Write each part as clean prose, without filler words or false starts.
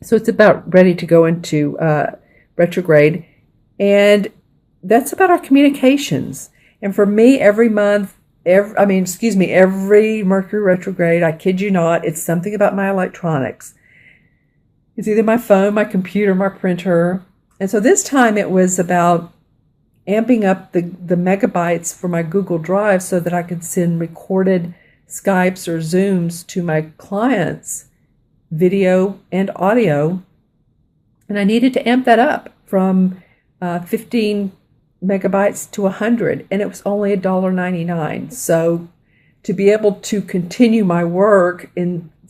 So it's about ready to go into retrograde. And that's about our communications. And for me, every month, every Mercury retrograde, I kid you not, it's something about my electronics. It's either my phone, my computer, my printer. And so this time it was about amping up the megabytes for my Google Drive so that I could send recorded Skypes or Zooms to my clients, video and audio. And I needed to amp that up from 15 megabytes to 100, and it was only $1.99. So to be able to continue my work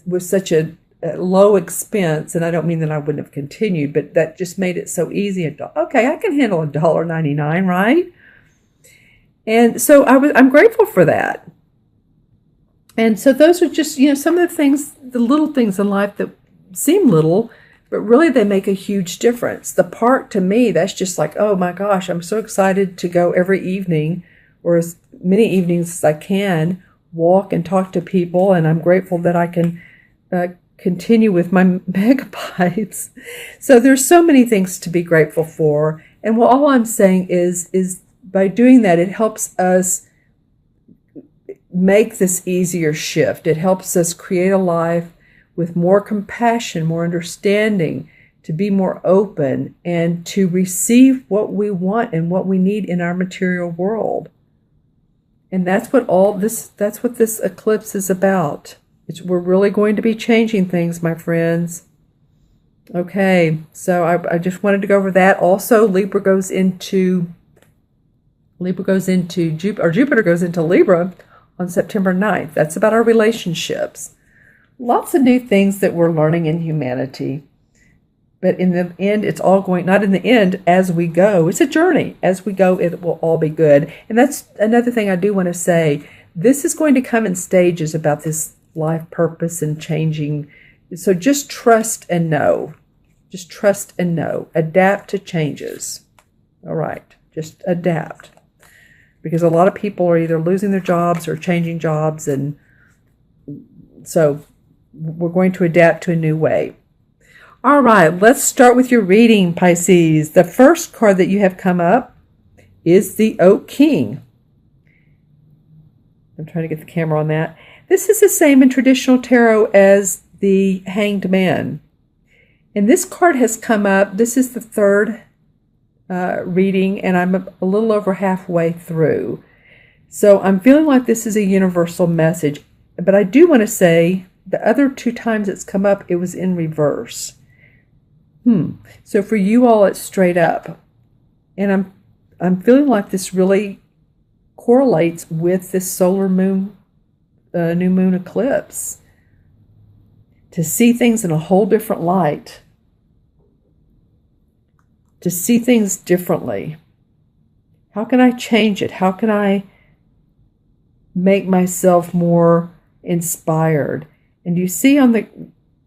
with such a low expense, and I don't mean that I wouldn't have continued, but that just made it so easy. Okay, I can handle $1.99, right? And so I'm grateful for that. And so those are just, some of the things, the little things in life that seem little, but really they make a huge difference. The park, to me, that's just like, oh my gosh, I'm so excited to go every evening, or as many evenings as I can, walk and talk to people. And I'm grateful that I can continue with my megabytes. So there's so many things to be grateful for. And all I'm saying is by doing that, it helps us make this easier shift. It helps us create a life with more compassion, more understanding, to be more open, and to receive what we want and what we need in our material world. And that's what this eclipse is about. We're really going to be changing things, my friends. Okay, so I just wanted to go over that. Also, Jupiter goes into Libra on September 9th. That's about our relationships. Lots of new things that we're learning in humanity. But in the end, it's all going, not in the end, as we go. It's a journey. As we go, it will all be good. And that's another thing I do want to say. This is going to come in stages about this life purpose and changing. So just trust and know. Just trust and know. Adapt to changes. All right. Just adapt. Because a lot of people are either losing their jobs or changing jobs. And so we're going to adapt to a new way. All right, let's start with your reading, Pisces. The first card that you have come up is the Oak King. I'm trying to get the camera on that. This is the same in traditional tarot as the Hanged Man. And this card has come up. This is the third reading, and I'm a little over halfway through. So I'm feeling like this is a universal message. But I do want to say the other two times it's come up, it was in reverse. So for you all, it's straight up. And I'm feeling like this really correlates with this solar moon, new moon eclipse. To see things in a whole different light. To see things differently. How can I change it? How can I make myself more inspired? And you see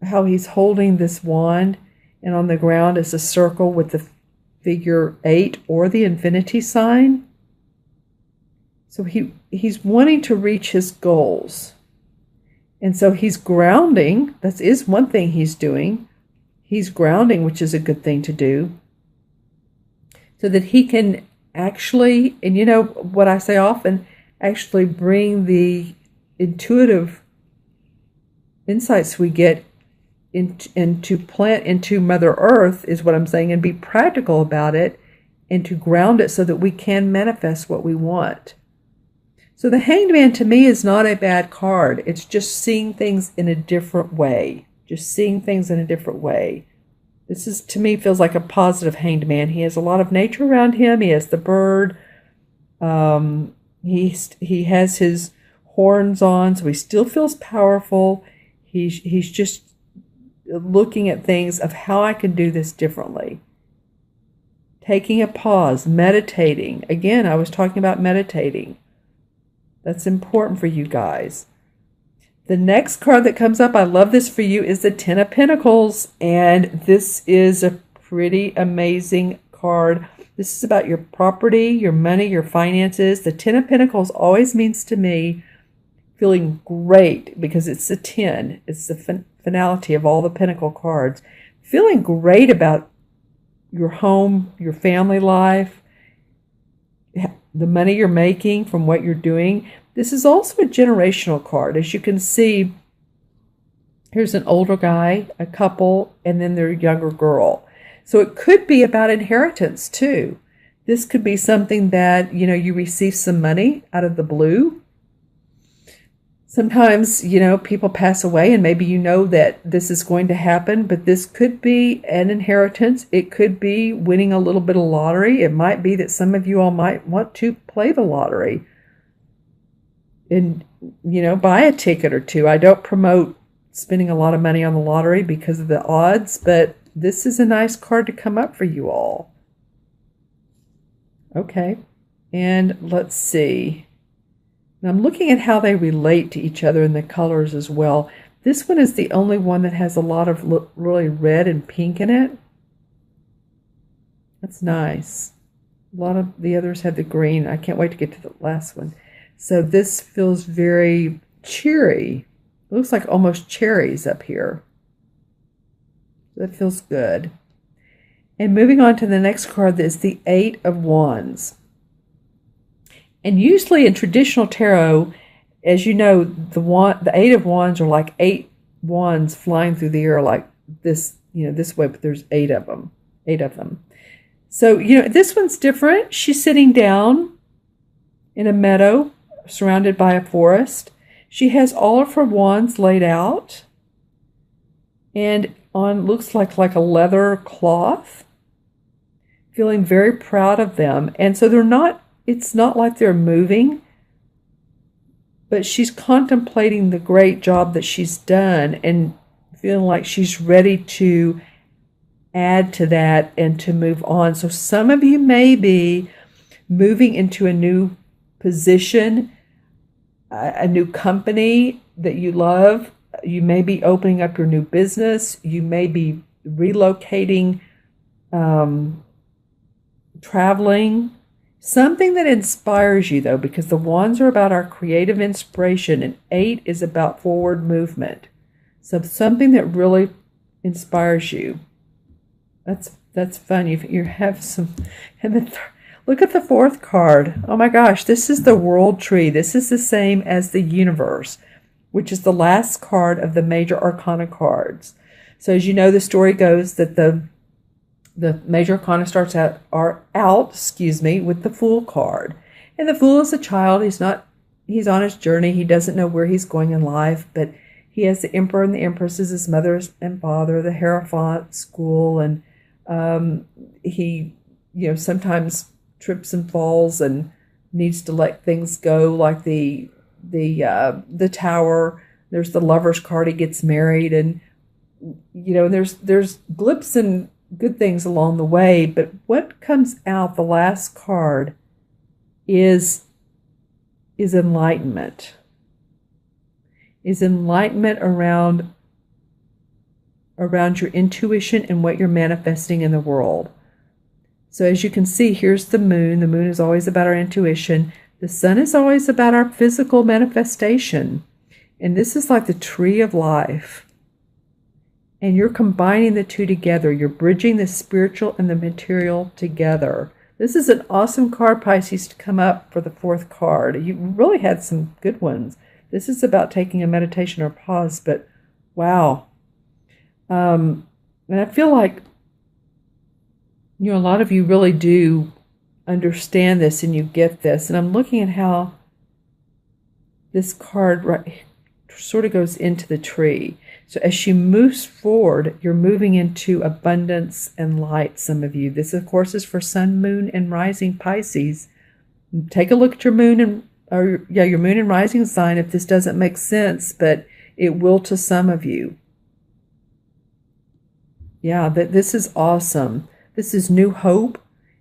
how he's holding this wand, and on the ground is a circle with the figure 8 or the infinity sign. So he's wanting to reach his goals. And so he's grounding. That is one thing he's doing. He's grounding, which is a good thing to do. So that he can actually, and you know what I say often, actually bring the intuitive insights we get into plant into Mother Earth, is what I'm saying, and be practical about it, and to ground it so that we can manifest what we want. So the Hanged Man to me is not a bad card. It's just seeing things in a different way. Just seeing things in a different way. This is, to me, feels like a positive Hanged Man. He has a lot of nature around him. He has the bird. He has his horns on, so he still feels powerful. He's just looking at things of how I can do this differently. Taking a pause, meditating. Again, I was talking about meditating. That's important for you guys. The next card that comes up, I love this for you, is the Ten of Pentacles. And this is a pretty amazing card. This is about your property, your money, your finances. The Ten of Pentacles always means to me feeling great, because it's the 10. It's the finality of all the Pentacle cards. feeling great about your home, your family life, the money you're making from what you're doing. This is also a generational card. As you can see, here's an older guy, a couple, and then their younger girl. So it could be about inheritance too. This could be something that, you receive some money out of the blue. Sometimes, people pass away and maybe that this is going to happen, but this could be an inheritance. It could be winning a little bit of lottery. It might be that some of you all might want to play the lottery and, buy a ticket or two. I don't promote spending a lot of money on the lottery because of the odds, but this is a nice card to come up for you all. Okay, and let's see. Now I'm looking at how they relate to each other in the colors as well. This one is the only one that has a lot of really red and pink in it. That's nice. A lot of the others have the green. I can't wait to get to the last one. So this feels very cheery. It looks like almost cherries up here. That feels good. And moving on to the next card, that is the Eight of Wands. And usually in traditional tarot, as you know, the Eight of Wands are like 8 wands flying through the air like this, this way, but there's 8 of them. 8 of them. So, this one's different. She's sitting down in a meadow surrounded by a forest. She has all of her wands laid out and on looks like a leather cloth, feeling very proud of them. And so it's not like they're moving, but she's contemplating the great job that she's done and feeling like she's ready to add to that and to move on. So some of you may be moving into a new position, a new company that you love. You may be opening up your new business. You may be relocating, traveling. Something that inspires you, though, because the wands are about our creative inspiration and 8 is about forward movement. So something that really inspires you. That's fun. You have some. And then look at the 4th card. Oh my gosh, this is the World Tree. This is the same as the Universe, which is the last card of the major arcana cards. So as you know, the story goes that the major arcana starts out with the Fool card. And the Fool is a child. He's on his journey. He doesn't know where he's going in life, but he has the Emperor and the Empress as his mother and father, the Hierophant school, and he, sometimes trips and falls and needs to let things go, like the Tower. There's the Lover's card. He gets married, and there's blips and good things along the way, but what comes out, the last card, is enlightenment. Is enlightenment around your intuition and what you're manifesting in the world. So as you can see, here's the moon. The moon is always about our intuition. The sun is always about our physical manifestation. And this is like the tree of life. And you're combining the two together. You're bridging the spiritual and the material together. This is an awesome card, Pisces, to come up for the 4th card. You really had some good ones. This is about taking a meditation or pause, but wow. And I feel like, a lot of you really do understand this and you get this. And I'm looking at how this card sort of goes into the tree. So as she moves forward, you're moving into abundance and light, some of you. This, of course, is for Sun, Moon, and Rising Pisces. Take a look at your moon your moon and rising sign if this doesn't make sense, but it will to some of you. Yeah, this is awesome. This is new hope,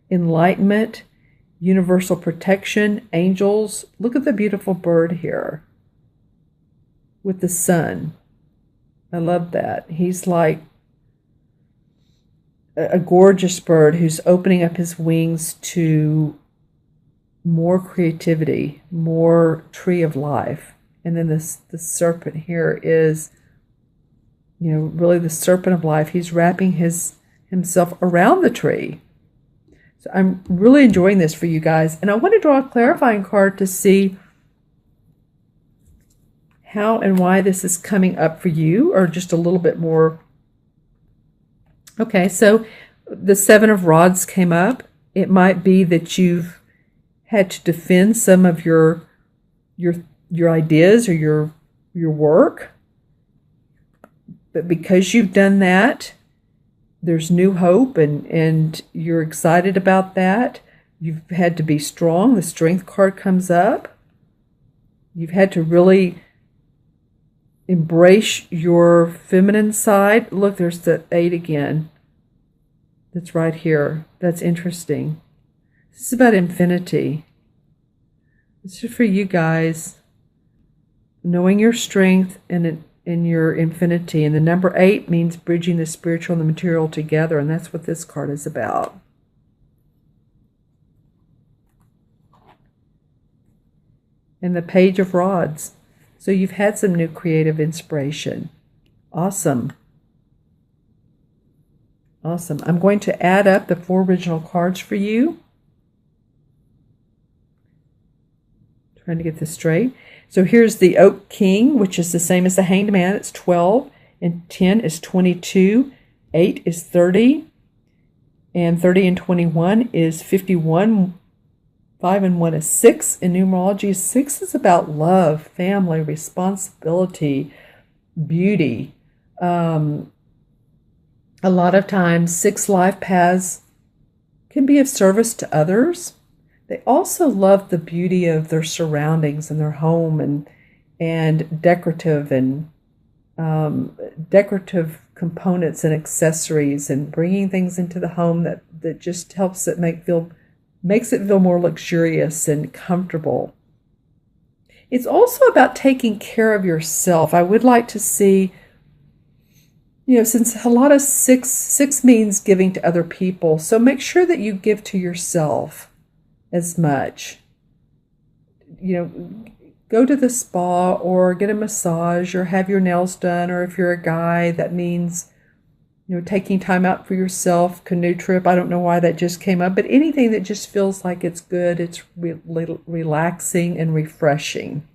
enlightenment, universal protection, angels. Look at the beautiful bird here with the sun. I love that. He's like a gorgeous bird who's opening up his wings to more creativity, more tree of life. And then the serpent here is really the serpent of life. He's wrapping himself around the tree. So I'm really enjoying this for you guys. And I want to draw a clarifying card to see how and why this is coming up for you, or just a little bit more. Okay, so the Seven of Rods came up. It might be that you've had to defend some of your ideas or your work. But because you've done that, there's new hope, and you're excited about that. You've had to be strong. The Strength card comes up. You've had to really embrace your feminine side. Look, there's the 8 again. That's right here. That's interesting. This is about infinity. This is for you guys. Knowing your strength and in your infinity. And the number 8 means bridging the spiritual and the material together, and that's what this card is about. And the Page of Rods. So you've had some new creative inspiration. Awesome. Awesome. I'm going to add up the 4 original cards for you. Trying to get this straight. So here's the Oak King, which is the same as the Hanged Man. It's 12, and 10 is 22, 8 is 30, and 30 and 21 is 51, 5 and 1 is 6. In numerology, 6 is about love, family, responsibility, beauty. A lot of times, 6 life paths can be of service to others. They also love the beauty of their surroundings and their home, and decorative components and accessories, and bringing things into the home that just helps it makes it feel more luxurious and comfortable. It's also about taking care of yourself. I would like to see, since a lot of six means giving to other people, so make sure that you give to yourself as much. Go to the spa or get a massage or have your nails done, or if you're a guy, that means taking time out for yourself. Canoe trip, I don't know why that just came up, but anything that just feels like it's good, it's relaxing and refreshing.